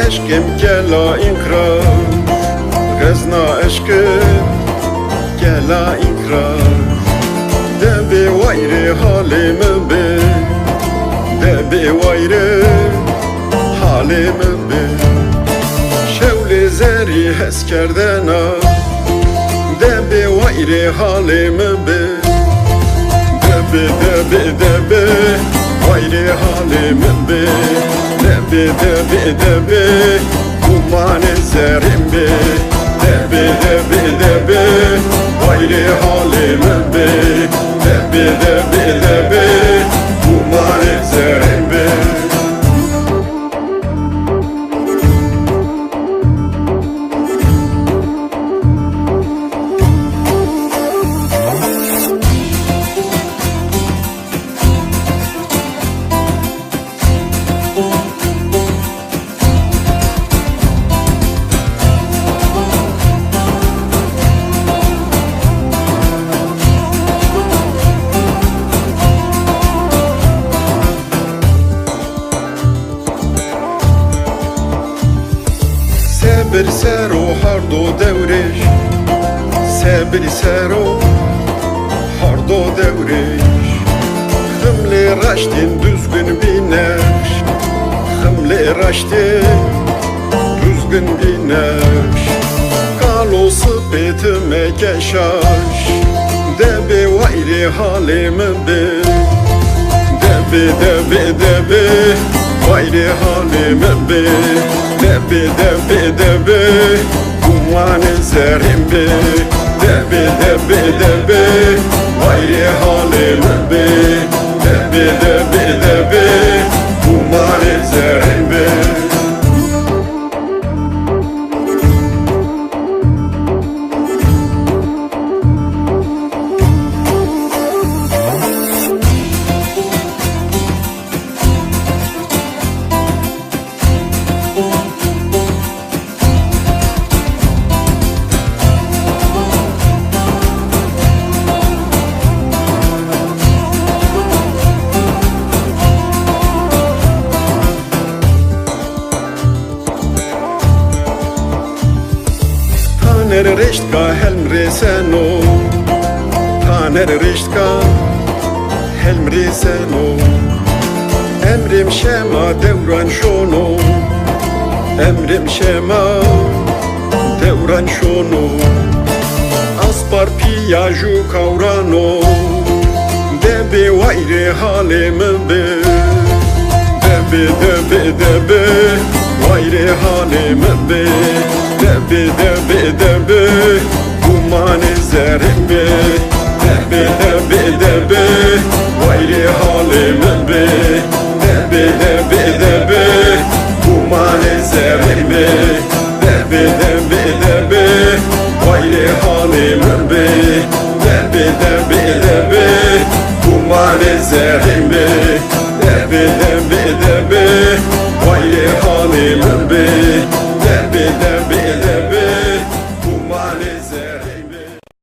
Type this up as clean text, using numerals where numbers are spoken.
eşkim gela inkrar, Gazna eşkim gela inkrar. De be vayre halime be, de be vayre halime be. Şevle zeri hes kerdena, de be vayre halime be, de be vayre halime be, de be kumane zerim be, de be vayre halime be, de be kumane zerim be. Sebir sero hardo devreş, sebir sero hardo devreş. Hımle raştin düzgün biner, hımle raştin düzgün biner. Kalo sıpetime keşaş, debe vayri halime be, debe vayri halime be, debe kumane zerim be, debe vayri halime be, debe kumane zerim be. Taner reştka helmre seno, taner reştka helmre seno. Emrim şema devran şono, emrim şema devran şono. Aspar piyaju kavrano, debe vayre halime be, debe vayre halime be, debe kumane zerim be, debe vayre halime be,